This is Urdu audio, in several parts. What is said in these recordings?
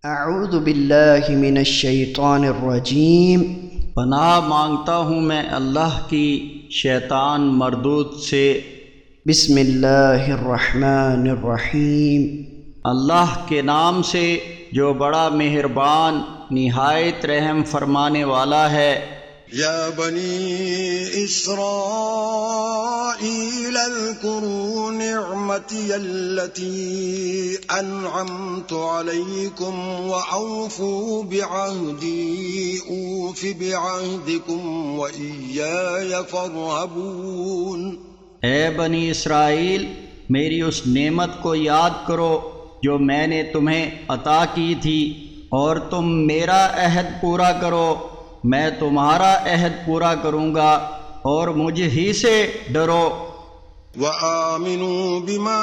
اعوذ باللہ من الشیطان الرجیم، پناہ مانگتا ہوں میں اللہ کی شیطان مردود سے۔ بسم اللہ الرحمن الرحیم، اللہ کے نام سے جو بڑا مہربان نہایت رحم فرمانے والا ہے۔ یا بنی اسرائیل اذکروا نعمتی التي انعمت علیکم واوفوا بعہدی اوف بعہدکم وإیای فارہبون۔ اے بنی اسرائیل، میری اس نعمت کو یاد کرو جو میں نے تمہیں عطا کی تھی، اور تم میرا عہد پورا کرو، میں تمہارا عہد پورا کروں گا، اور مجھ ہی سے ڈرو۔ وآمنوا بما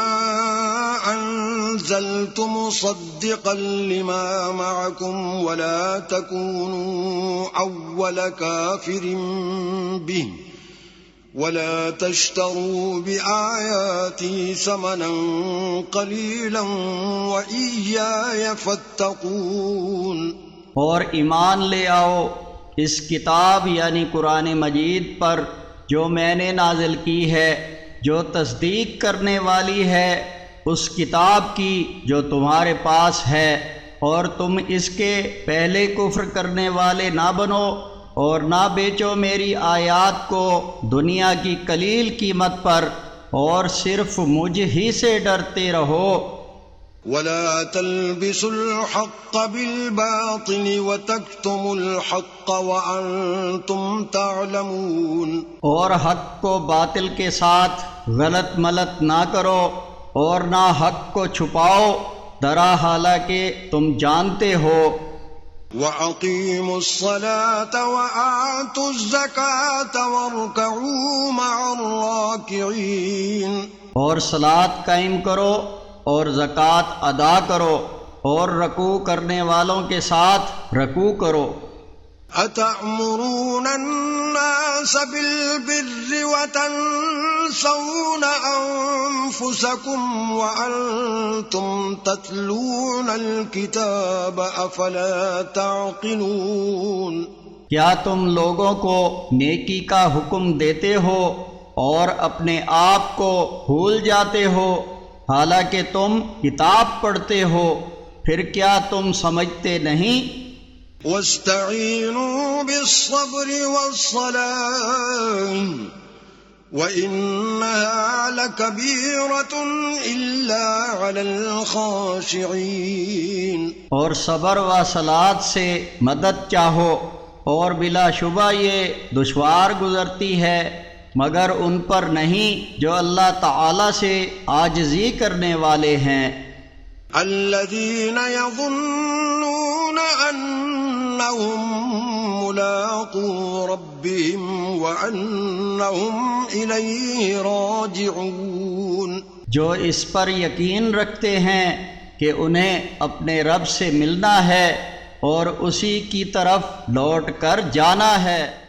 انزلت مصدقا لما معكم ولا تكونوا اول كافر به ولا تشتروا بآياتي ثمنا قليلا وإياي فاتقون۔ اور ایمان لے آؤ اس کتاب یعنی قرآن مجید پر جو میں نے نازل کی ہے، جو تصدیق کرنے والی ہے اس کتاب کی جو تمہارے پاس ہے، اور تم اس کے پہلے کفر کرنے والے نہ بنو، اور نہ بیچو میری آیات کو دنیا کی قلیل قیمت پر، اور صرف مجھ ہی سے ڈرتے رہو۔ ولا تلبسوا الحق بالباطل وتكتموا الحق وانتم تعلمون۔ اور حق کو باطل کے ساتھ غلط ملت نہ کرو، اور نہ حق کو چھپاؤ درا حالانکہ تم جانتے ہو۔ وَأَقِيمُوا الصَّلَاةَ وَآتُوا الزَّكَاةَ وَارْكَعُوا مَعَ الرَّاكِعِينَ۔ اور صلاۃ قائم کرو اور زکوٰۃ ادا کرو، اور رکوع کرنے والوں کے ساتھ رکوع کرو۔ أَتَأْمُرُونَ النَّاسَ بِالْبِرِّ وَتَنْسَوْنَ أَنفُسَكُمْ وَأَنْتُمْ تَتْلُونَ الْكِتَابَ أَفَلَا تَعْقِلُونَ۔ کیا تم لوگوں کو نیکی کا حکم دیتے ہو اور اپنے آپ کو بھول جاتے ہو، حالانکہ تم کتاب پڑھتے ہو؟ پھر کیا تم سمجھتے نہیں؟ وَاسْتَعِينُوا بِالصَّبْرِ وَالصَّلَاةِ وَإِنَّهَا لَكَبِيرَةٌ إِلَّا عَلَى الْخَاشِعِينَ۔ اور صبر و صلاۃ سے مدد چاہو، اور بلا شبہ یہ دشوار گزرتی ہے مگر ان پر نہیں جو اللہ تعالی سے عاجزی کرنے والے ہیں۔ الذين يظنون أنهم ملاقو ربهم وأنهم إليه راجعون۔ جو اس پر یقین رکھتے ہیں کہ انہیں اپنے رب سے ملنا ہے اور اسی کی طرف لوٹ کر جانا ہے۔